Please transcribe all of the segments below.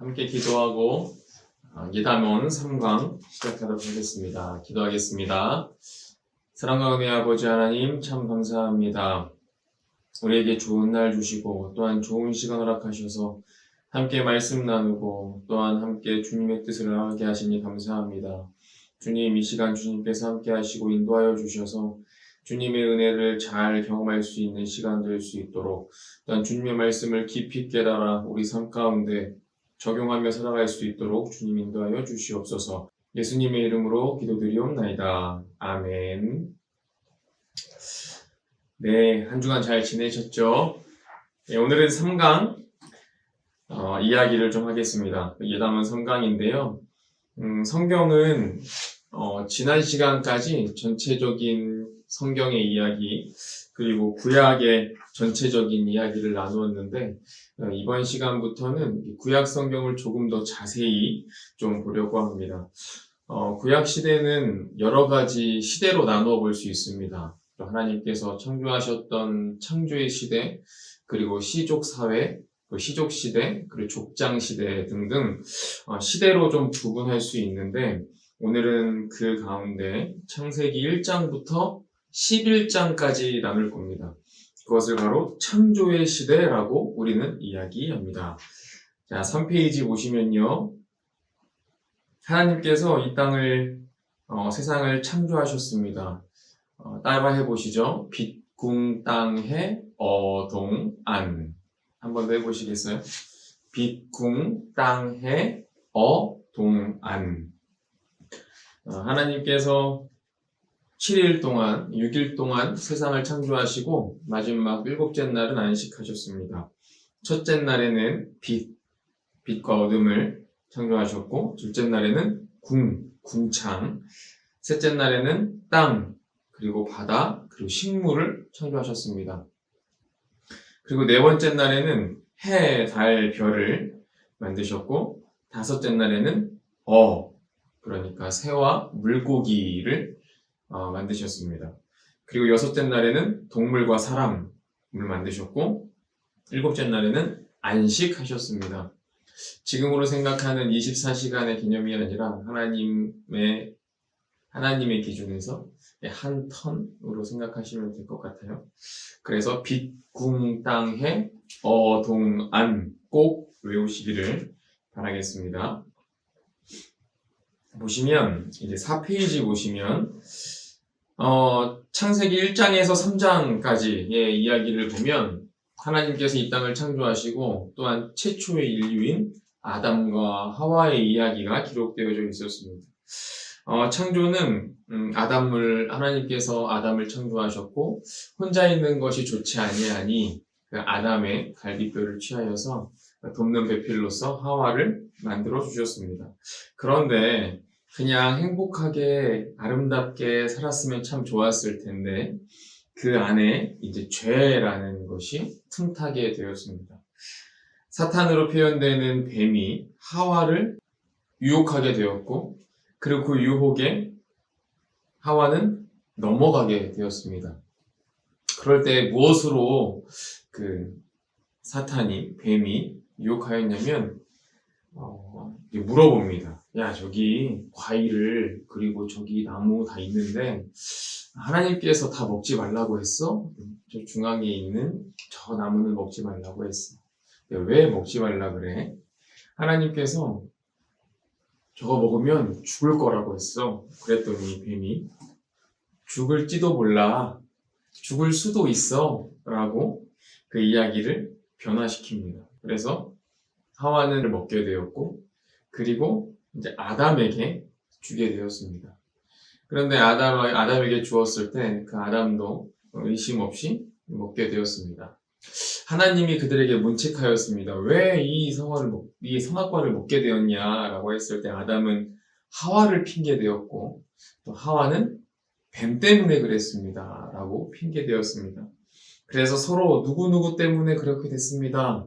함께 기도하고 예담원 3강 시작하도록 하겠습니다. 기도하겠습니다. 사랑과 은혜 아버지 하나님 참 감사합니다. 우리에게 좋은 날 주시고 또한 좋은 시간 허락하셔서 함께 말씀 나누고 또한 함께 주님의 뜻을 하게 하시니 감사합니다. 주님, 이 시간 주님께서 함께 하시고 인도하여 주셔서 주님의 은혜를 잘 경험할 수 있는 시간 될 수 있도록 또한 주님의 말씀을 깊이 깨달아 우리 삶 가운데 적용하며 살아갈 수 있도록 주님 인도하여 주시옵소서. 예수님의 이름으로 기도드리옵나이다. 아멘. 네, 한 주간 잘 지내셨죠? 네, 오늘은 3강 이야기를 좀 하겠습니다. 예담은 3강인데요. 성경은 지난 시간까지 전체적인 성경의 이야기 그리고 구약의 전체적인 이야기를 나누었는데 이번 시간부터는 구약 성경을 조금 더 자세히 좀 보려고 합니다. 구약 시대는 여러 가지 시대로 나누어 볼 수 있습니다. 하나님께서 창조하셨던 창조의 시대, 그리고 시족 사회, 시족 시대, 그리고 족장 시대 등등 시대로 좀 구분할 수 있는데 오늘은 그 가운데 창세기 1장부터 11장까지 나눌 겁니다. 그것을 바로 창조의 시대라고 우리는 이야기합니다. 자, 3페이지 보시면요. 하나님께서 이 땅을, 세상을 창조하셨습니다. 따라해 보시죠. 빛, 궁, 땅, 해, 동, 안. 한 번 더 해보시겠어요? 빛, 궁, 땅, 해, 동, 안. 하나님께서 7일 동안, 6일 동안 세상을 창조하시고 마지막 7째 날은 안식하셨습니다. 첫째 날에는 빛과 어둠을 창조하셨고 둘째 날에는 궁창, 셋째 날에는 땅, 그리고 바다, 그리고 식물을 창조하셨습니다. 그리고 네 번째 날에는 해, 달, 별을 만드셨고 다섯째 날에는 그러니까 새와 물고기를 만드셨습니다. 그리고 여섯째 날에는 동물과 사람을 만드셨고 일곱째 날에는 안식하셨습니다. 지금으로 생각하는 24시간의 개념이 아니라 하나님의 기준에서 한 턴으로 생각하시면 될 것 같아요. 그래서 빛, 궁, 땅, 해, 동, 안 꼭 외우시기를 바라겠습니다. 보시면 이제 4페이지 보시면 창세기 1장에서 3장까지의 이야기를 보면 하나님께서 이 땅을 창조하시고 또한 최초의 인류인 아담과 하와의 이야기가 기록되어져 있었습니다. 창조는 하나님께서 아담을 창조하셨고 혼자 있는 것이 좋지 아니하니 그 아담의 갈비뼈를 취하여서 돕는 배필로서 하와를 만들어 주셨습니다. 그런데 그냥 행복하게 아름답게 살았으면 참 좋았을 텐데 그 안에 이제 죄라는 것이 틈타게 되었습니다. 사탄으로 표현되는 뱀이 하와를 유혹하게 되었고 그리고 그 유혹에 하와는 넘어가게 되었습니다. 그럴 때 무엇으로 뱀이 유혹하였냐면 물어봅니다. 야, 저기 과일을 그리고 저기 나무 다 있는데 하나님께서 다 먹지 말라고 했어? 저 중앙에 있는 저 나무는 먹지 말라고 했어. 왜 먹지 말라 그래? 하나님께서 저거 먹으면 죽을 거라고 했어. 그랬더니 뱀이 죽을지도 몰라. 죽을 수도 있어. 라고 그 이야기를 변화시킵니다. 그래서 하와는 먹게 되었고 그리고 이제 아담에게 주게 되었습니다. 그런데 아담에게 주었을 때 그 아담도 의심 없이 먹게 되었습니다. 하나님이 그들에게 문책하였습니다. 왜 이 선악과를 먹게 되었냐라고 했을 때 아담은 하와를 핑계대었고 또 하와는 뱀 때문에 그랬습니다. 라고 핑계대었습니다. 그래서 서로 누구누구 때문에 그렇게 됐습니다.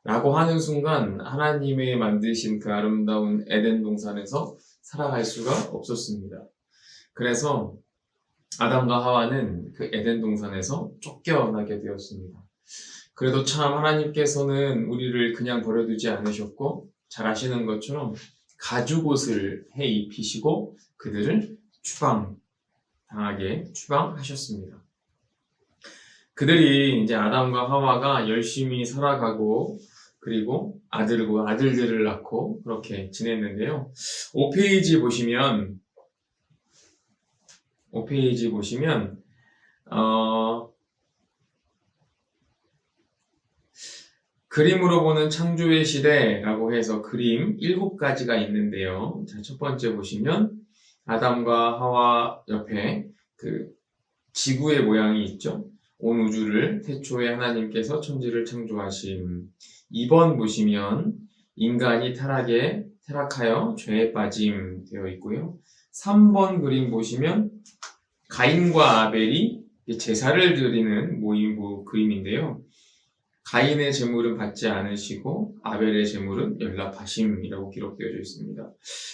라고 하는 순간 하나님의 만드신 그 아름다운 에덴 동산에서 살아갈 수가 없었습니다. 그래서 아담과 하와는 그 에덴 동산에서 쫓겨나게 되었습니다. 그래도 참 하나님께서는 우리를 그냥 버려두지 않으셨고 잘 아시는 것처럼 가죽옷을 해 입히시고 그들을 추방하셨습니다. 그들이 이제 아담과 하와가 열심히 살아가고 그리고 아들들을 낳고 그렇게 지냈는데요. 5페이지 보시면 그림으로 보는 창조의 시대라고 해서 그림 7가지가 있는데요. 자, 첫 번째 보시면 아담과 하와 옆에 그 지구의 모양이 있죠. 온 우주를 태초에 하나님께서 천지를 창조하심. 2번 보시면 인간이 타락하여 죄에 빠짐 되어 있고요. 3번 그림 보시면 가인과 아벨이 제사를 드리는 그림인데요. 가인의 제물은 받지 않으시고 아벨의 제물은 연락하심이라고 기록되어져 있습니다.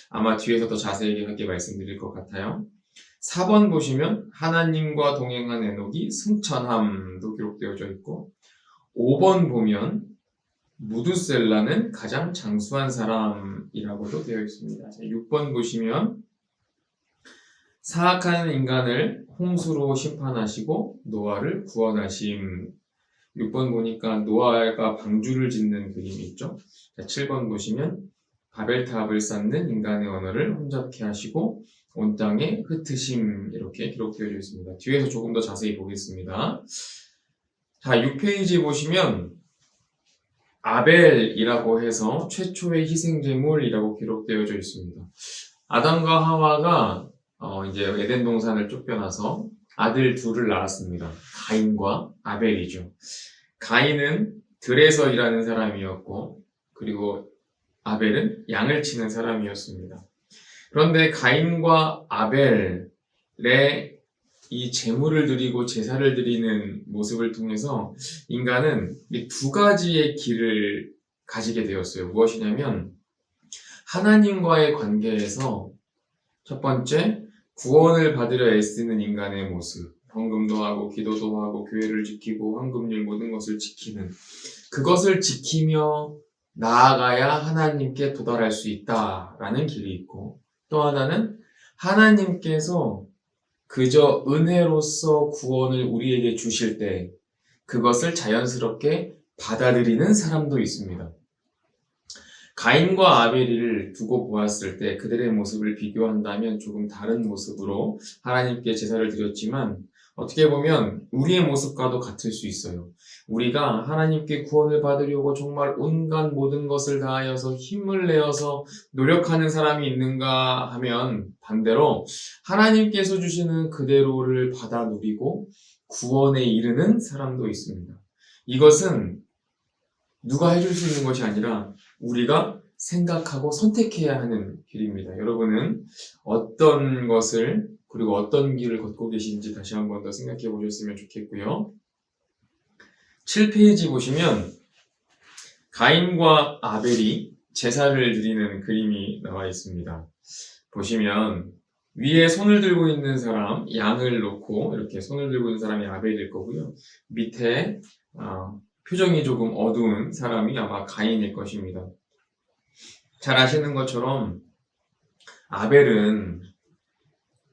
아마 뒤에서 더 자세하게 말씀드릴 것 같아요. 4번 보시면 하나님과 동행한 에녹이 승천함도 기록되어져 있고 5번 보면 무두셀라는 가장 장수한 사람이라고도 되어 있습니다. 6번 보시면 사악한 인간을 홍수로 심판하시고 노아를 구원하심. 6번 보니까 노아가 방주를 짓는 그림이 있죠. 7번 보시면 바벨탑을 쌓는 인간의 언어를 혼잡케 하시고 온 땅에 흩으심 이렇게 기록되어 있습니다. 뒤에서 조금 더 자세히 보겠습니다. 자, 6페이지 보시면 아벨이라고 해서 최초의 희생제물이라고 기록되어져 있습니다. 아담과 하와가 이제 에덴 동산을 쫓겨나서 아들 둘을 낳았습니다. 가인과 아벨이죠. 가인은 들에서 일하는 사람이었고 그리고 아벨은 양을 치는 사람이었습니다. 그런데 가인과 아벨의 이 제물을 드리고 제사를 드리는 모습을 통해서 인간은 이 2가지의 길을 가지게 되었어요. 무엇이냐면 하나님과의 관계에서 첫 번째 구원을 받으려 애쓰는 인간의 모습, 헌금도 하고 기도도 하고 교회를 지키고 황금률 모든 것을 지키는 그것을 지키며 나아가야 하나님께 도달할 수 있다라는 길이 있고 또 하나는 하나님께서 그저 은혜로서 구원을 우리에게 주실 때 그것을 자연스럽게 받아들이는 사람도 있습니다. 가인과 아벨을 두고 보았을 때 그들의 모습을 비교한다면 조금 다른 모습으로 하나님께 제사를 드렸지만 어떻게 보면 우리의 모습과도 같을 수 있어요. 우리가 하나님께 구원을 받으려고 정말 온갖 모든 것을 다하여서 힘을 내어서 노력하는 사람이 있는가 하면 반대로 하나님께서 주시는 그대로를 받아 누리고 구원에 이르는 사람도 있습니다. 이것은 누가 해줄 수 있는 것이 아니라 우리가 생각하고 선택해야 하는 길입니다. 여러분은 어떤 것을 그리고 어떤 길을 걷고 계신지 다시 한 번 더 생각해 보셨으면 좋겠고요. 7페이지 보시면 가인과 아벨이 제사를 드리는 그림이 나와 있습니다. 보시면 위에 손을 들고 있는 사람, 양을 놓고 이렇게 손을 들고 있는 사람이 아벨일 거고요. 밑에 표정이 조금 어두운 사람이 아마 가인일 것입니다. 잘 아시는 것처럼 아벨은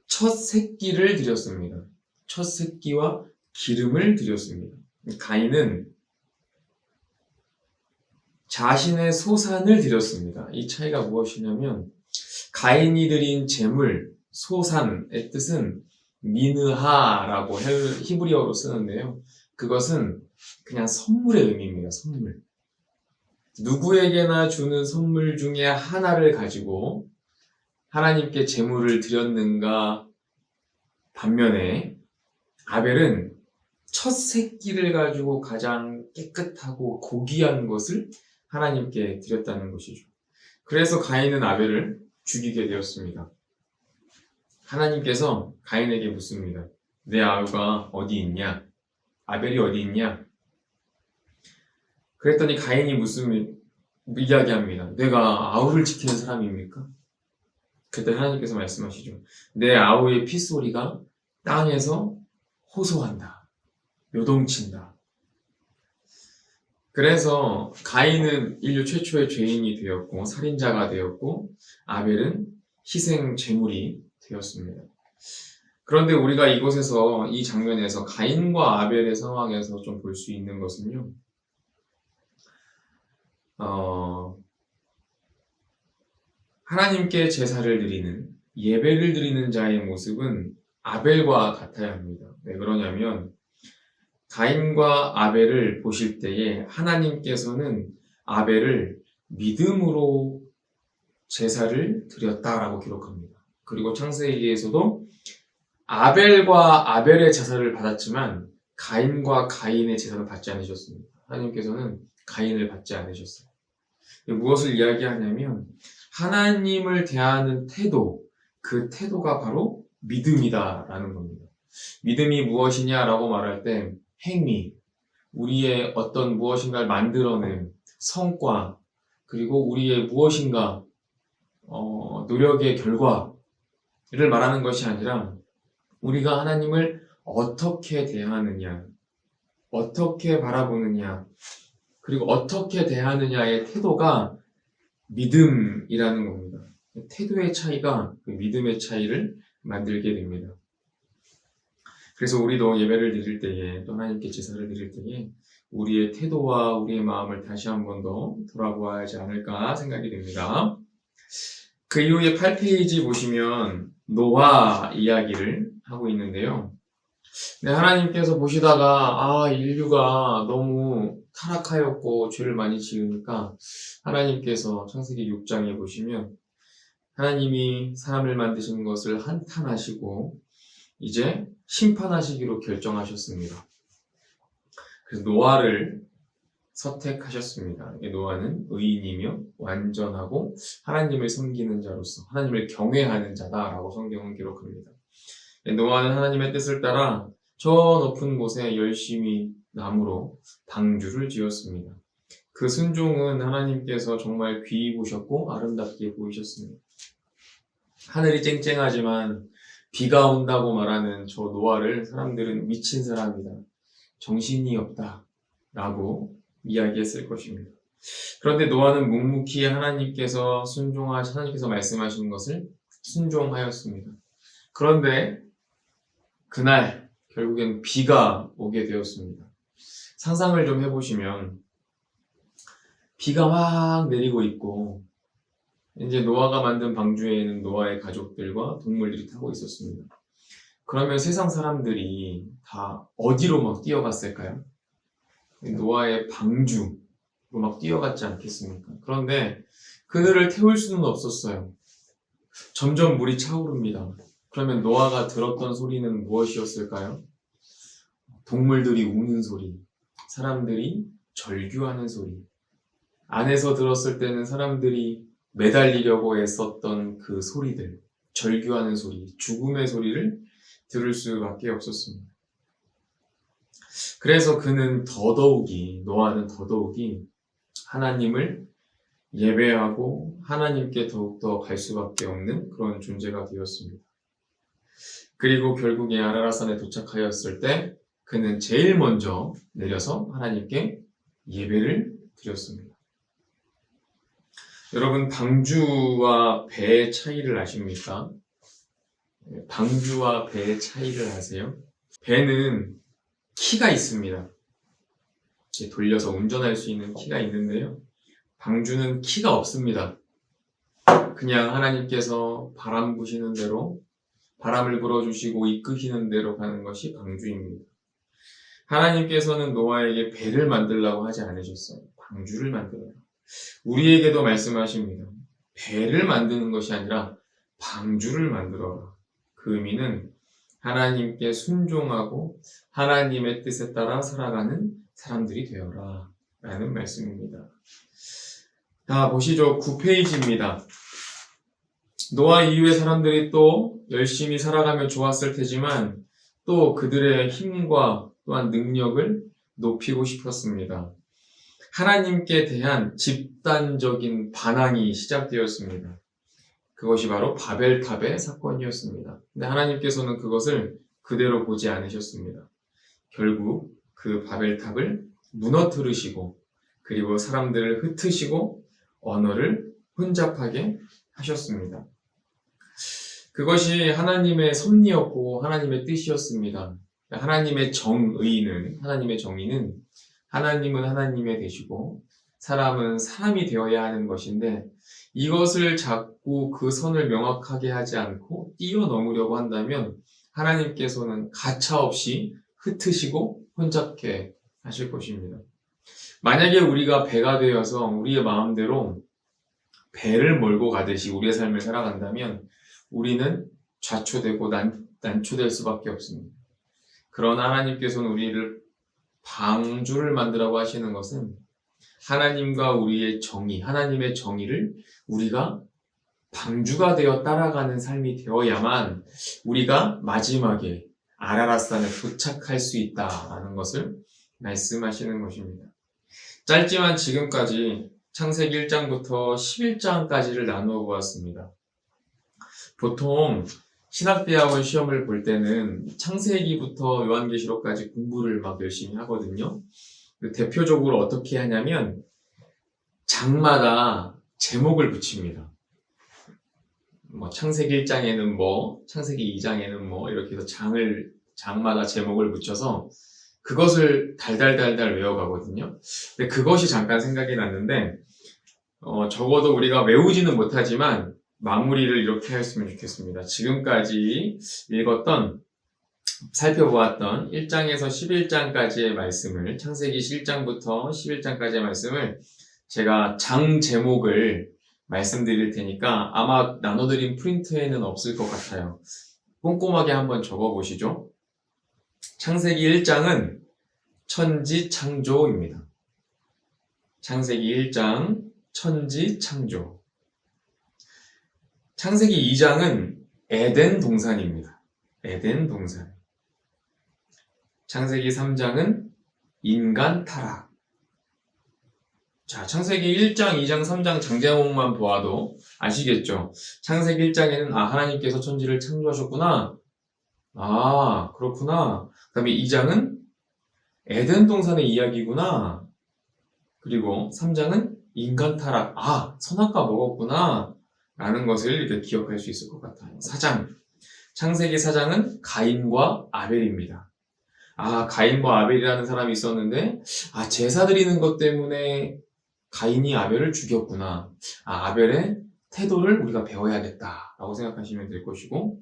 첫 새끼를 드렸습니다. 첫 새끼와 기름을 드렸습니다. 가인은 자신의 소산을 드렸습니다. 이 차이가 무엇이냐면 가인이 드린 제물, 소산의 뜻은 미느하라고 히브리어로 쓰는데요. 그것은 그냥 선물의 의미입니다. 선물. 누구에게나 주는 선물 중에 하나를 가지고 하나님께 제물을 드렸는가 반면에 아벨은 첫 새끼를 가지고 가장 깨끗하고 고귀한 것을 하나님께 드렸다는 것이죠. 그래서 가인은 아벨을 죽이게 되었습니다. 하나님께서 가인에게 묻습니다. 내 아우가 어디 있냐? 아벨이 어디 있냐? 그랬더니 가인이 무슨 이야기합니다. 내가 아우를 지키는 사람입니까? 그때 하나님께서 말씀하시죠. 내 아우의 핏소리가 땅에서 호소한다. 요동친다. 그래서 가인은 인류 최초의 죄인이 되었고 살인자가 되었고 아벨은 희생 제물이 되었습니다. 그런데 우리가 이곳에서 이 장면에서 가인과 아벨의 상황에서 좀 볼 수 있는 것은요. 하나님께 제사를 드리는 예배를 드리는 자의 모습은 아벨과 같아야 합니다. 왜 그러냐면 가인과 아벨을 보실 때에 하나님께서는 아벨을 믿음으로 제사를 드렸다라고 기록합니다. 그리고 창세기에서도 아벨과 아벨의 제사를 받았지만 가인과 가인의 제사를 받지 않으셨습니다. 하나님께서는 가인을 받지 않으셨어요. 무엇을 이야기하냐면 하나님을 대하는 태도, 그 태도가 바로 믿음이다라는 겁니다. 믿음이 무엇이냐라고 말할 때 행위, 우리의 어떤 무엇인가를 만들어낸 성과, 그리고 우리의 무엇인가 노력의 결과를 말하는 것이 아니라 우리가 하나님을 어떻게 대하느냐, 어떻게 바라보느냐, 그리고 어떻게 대하느냐의 태도가 믿음이라는 겁니다. 태도의 차이가 그 믿음의 차이를 만들게 됩니다. 그래서 우리도 예배를 드릴 때에 또 하나님께 제사를 드릴 때에 우리의 태도와 우리의 마음을 다시 한 번 더 돌아보아야 하지 않을까 생각이 됩니다. 그 이후에 8페이지 보시면 노아 이야기를 하고 있는데요. 네, 하나님께서 보시다가 인류가 너무 타락하였고 죄를 많이 지으니까 하나님께서 창세기 6장에 보시면 하나님이 사람을 만드신 것을 한탄하시고 이제 심판하시기로 결정하셨습니다. 그래서 노아를 선택하셨습니다. 노아는 의인이며 완전하고 하나님을 섬기는 자로서 하나님을 경외하는 자다라고 성경은 기록합니다. 노아는 하나님의 뜻을 따라 저 높은 곳에 열심히 나무로 방주를 지었습니다. 그 순종은 하나님께서 정말 귀히 보셨고 아름답게 보이셨습니다. 하늘이 쨍쨍하지만 비가 온다고 말하는 저 노아를 사람들은 미친 사람이다, 정신이 없다 라고 이야기했을 것입니다. 그런데 노아는 묵묵히 하나님께서 말씀하신 것을 순종하였습니다. 그런데 그날 결국엔 비가 오게 되었습니다. 상상을 좀 해보시면 비가 막 내리고 있고 이제 노아가 만든 방주에는 노아의 가족들과 동물들이 타고 있었습니다. 그러면 세상 사람들이 다 어디로 막 뛰어갔을까요? 노아의 방주로 막 뛰어갔지 않겠습니까? 그런데 그들을 태울 수는 없었어요. 점점 물이 차오릅니다. 그러면 노아가 들었던 소리는 무엇이었을까요? 동물들이 우는 소리, 사람들이 절규하는 소리. 안에서 들었을 때는 사람들이 매달리려고 애썼던 그 소리들, 절규하는 소리, 죽음의 소리를 들을 수밖에 없었습니다. 그래서 노아는 더더욱이 하나님을 예배하고 하나님께 더욱더 갈 수밖에 없는 그런 존재가 되었습니다. 그리고 결국에 아라라산에 도착하였을 때 그는 제일 먼저 내려서 하나님께 예배를 드렸습니다. 여러분, 방주와 배의 차이를 아십니까? 방주와 배의 차이를 아세요? 배는 키가 있습니다. 돌려서 운전할 수 있는 키가 있는데요. 방주는 키가 없습니다. 그냥 하나님께서 바람 부시는 대로 바람을 불어주시고 이끄시는 대로 가는 것이 방주입니다. 하나님께서는 노아에게 배를 만들라고 하지 않으셨어요. 방주를 만들어라. 우리에게도 말씀하십니다. 배를 만드는 것이 아니라 방주를 만들어라. 그 의미는 하나님께 순종하고 하나님의 뜻에 따라 살아가는 사람들이 되어라 라는 말씀입니다. 자, 보시죠. 9페이지입니다. 노아 이후의 사람들이 또 열심히 살아가면 좋았을 테지만 또 그들의 힘과 또한 능력을 높이고 싶었습니다. 하나님께 대한 집단적인 반항이 시작되었습니다. 그것이 바로 바벨탑의 사건이었습니다. 근데 하나님께서는 그것을 그대로 보지 않으셨습니다. 결국 그 바벨탑을 무너뜨리시고 그리고 사람들을 흩으시고 언어를 혼잡하게 하셨습니다. 그것이 하나님의 섭리였고 하나님의 뜻이었습니다. 하나님의 정의는 하나님은 하나님의 되시고 사람은 사람이 되어야 하는 것인데 이것을 자꾸 그 선을 명확하게 하지 않고 뛰어넘으려고 한다면 하나님께서는 가차없이 흩으시고 혼잡게 하실 것입니다. 만약에 우리가 배가 되어서 우리의 마음대로 배를 몰고 가듯이 우리의 삶을 살아간다면 우리는 좌초되고 난초될 수밖에 없습니다. 그러나 하나님께서는 우리를 방주를 만들라고 하시는 것은 하나님과 우리의 정의, 하나님의 정의를 우리가 방주가 되어 따라가는 삶이 되어야만 우리가 마지막에 아라랏산에 도착할 수 있다라는 것을 말씀하시는 것입니다. 짧지만 지금까지 창세기 1장부터 11장까지를 나누어 보았습니다. 보통 신학대학원 시험을 볼 때는 창세기부터 요한계시록까지 공부를 막 열심히 하거든요. 대표적으로 어떻게 하냐면 장마다 제목을 붙입니다. 창세기 1장에는 창세기 2장에는 이렇게 해서 장마다 제목을 붙여서 그것을 달달달달 외워가거든요. 근데 그것이 잠깐 생각이 났는데, 적어도 우리가 외우지는 못하지만 마무리를 이렇게 했으면 좋겠습니다. 지금까지 살펴보았던 1장에서 11장까지의 말씀을, 창세기 1장부터 11장까지의 말씀을 제가 장 제목을 말씀드릴 테니까 아마 나눠드린 프린트에는 없을 것 같아요. 꼼꼼하게 한번 적어보시죠. 창세기 1장은 천지창조입니다. 창세기 1장 천지창조. 창세기 2장은 에덴 동산입니다. 에덴 동산. 창세기 3장은 인간 타락. 자, 창세기 1장, 2장, 3장 장제목만 보아도 아시겠죠? 창세기 1장에는 하나님께서 천지를 창조하셨구나. 그렇구나. 그 다음에 2장은 에덴 동산의 이야기구나. 그리고 3장은 인간 타락. 선악과 먹었구나. 라는 것을 이렇게 기억할 수 있을 것 같아요. 4장. 창세기 4장은 가인과 아벨입니다. 가인과 아벨이라는 사람이 있었는데, 제사 드리는 것 때문에 가인이 아벨을 죽였구나. 아벨의 태도를 우리가 배워야겠다. 라고 생각하시면 될 것이고,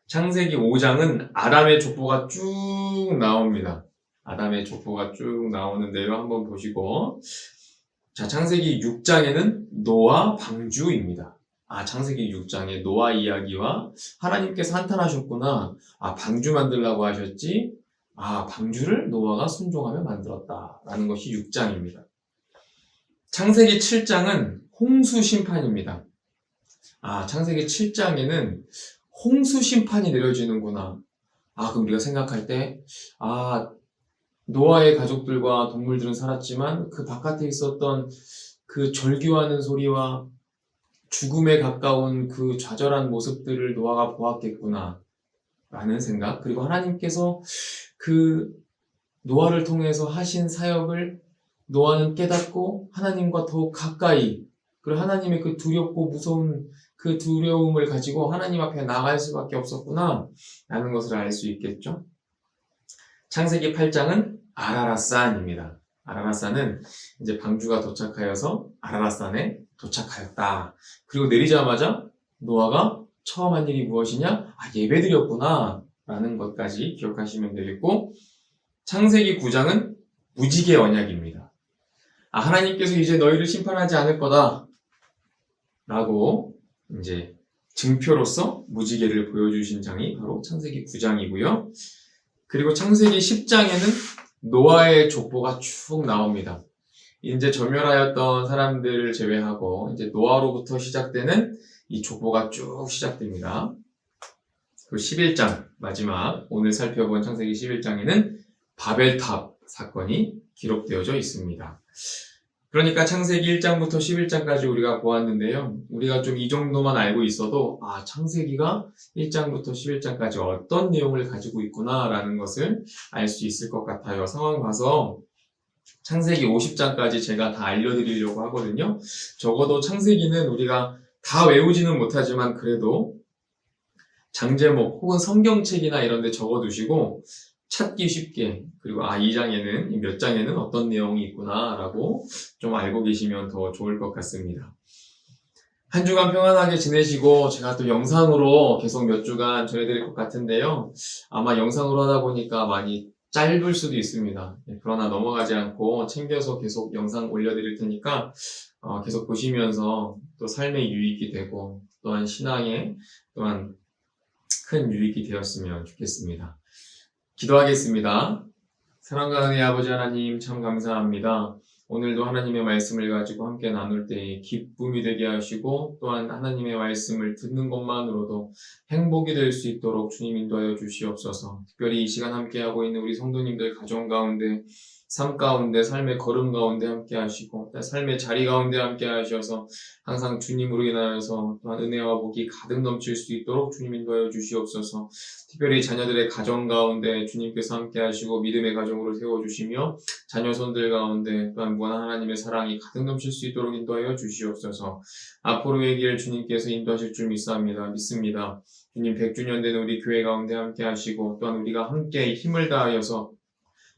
창세기 5장은 아담의 족보가 쭉 나옵니다. 아담의 족보가 쭉 나오는데요. 한번 보시고. 자, 창세기 6장에는 노아 방주입니다. 창세기 6장에 노아 이야기와 하나님께서 한탄하셨구나. 방주 만들라고 하셨지. 방주를 노아가 순종하며 만들었다. 라는 것이 6장입니다. 창세기 7장은 홍수 심판입니다. 창세기 7장에는 홍수 심판이 내려지는구나. 그럼 우리가 생각할 때, 노아의 가족들과 동물들은 살았지만 그 바깥에 있었던 그 절규하는 소리와 죽음에 가까운 그 좌절한 모습들을 노아가 보았겠구나 라는 생각. 그리고 하나님께서 그 노아를 통해서 하신 사역을 노아는 깨닫고 하나님과 더욱 가까이, 그리고 하나님의 그 두렵고 무서운 그 두려움을 가지고 하나님 앞에 나갈 수밖에 없었구나 라는 것을 알 수 있겠죠. 창세기 8장은 아라랏산입니다. 아라랏산은 이제 방주가 도착하여서 아라랏산에 도착하였다. 그리고 내리자마자 노아가 처음 한 일이 무엇이냐? 예배드렸구나 라는 것까지 기억하시면 되겠고, 창세기 9장은 무지개 언약입니다. 하나님께서 이제 너희를 심판하지 않을 거다 라고 이제 증표로서 무지개를 보여주신 장이 바로 창세기 9장이고요. 그리고 창세기 10장에는 노아의 족보가 쭉 나옵니다. 이제 전멸하였던 사람들을 제외하고 이제 노아로부터 시작되는 이 족보가 쭉 시작됩니다. 그리고 11장 마지막 오늘 살펴본 창세기 11장에는 바벨탑 사건이 기록되어져 있습니다. 그러니까 창세기 1장부터 11장까지 우리가 보았는데요. 우리가 좀 이 정도만 알고 있어도 창세기가 1장부터 11장까지 어떤 내용을 가지고 있구나라는 것을 알 수 있을 것 같아요. 상황 봐서 창세기 50장까지 제가 다 알려드리려고 하거든요. 적어도 창세기는 우리가 다 외우지는 못하지만 그래도 장제목 혹은 성경책이나 이런 데 적어두시고 찾기 쉽게, 그리고 이 장에는, 몇 장에는 어떤 내용이 있구나 라고 좀 알고 계시면 더 좋을 것 같습니다. 한 주간 평안하게 지내시고 제가 또 영상으로 계속 몇 주간 전해드릴 것 같은데요. 아마 영상으로 하다 보니까 많이 짧을 수도 있습니다. 그러나 넘어가지 않고 챙겨서 계속 영상 올려드릴 테니까 계속 보시면서 또 삶의 유익이 되고 또한 신앙에 또한 큰 유익이 되었으면 좋겠습니다. 기도하겠습니다. 사랑과 은혜의 아버지 하나님 참 감사합니다. 오늘도 하나님의 말씀을 가지고 함께 나눌 때에 기쁨이 되게 하시고 또한 하나님의 말씀을 듣는 것만으로도 행복이 될 수 있도록 주님 인도하여 주시옵소서. 특별히 이 시간 함께하고 있는 우리 성도님들 가정 가운데, 삶 가운데, 삶의 걸음 가운데 함께 하시고 삶의 자리 가운데 함께 하셔서 항상 주님으로 인하여서 또한 은혜와 복이 가득 넘칠 수 있도록 주님 인도하여 주시옵소서. 특별히 자녀들의 가정 가운데 주님께서 함께 하시고 믿음의 가정으로 세워주시며 자녀 손들 가운데 또한 무한한 하나님의 사랑이 가득 넘칠 수 있도록 인도하여 주시옵소서. 앞으로의 길 주님께서 인도하실 줄 믿습니다. 주님 100주년 되는 우리 교회 가운데 함께 하시고 또한 우리가 함께 힘을 다하여서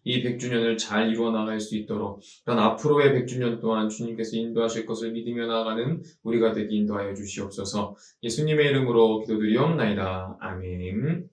이 100주년을 잘 이루어 나갈 수 있도록 또한 앞으로의 100주년 동안 주님께서 인도하실 것을 믿으며 나아가는 우리가 되게 인도하여 주시옵소서. 예수님의 이름으로 기도드리옵나이다. 아멘.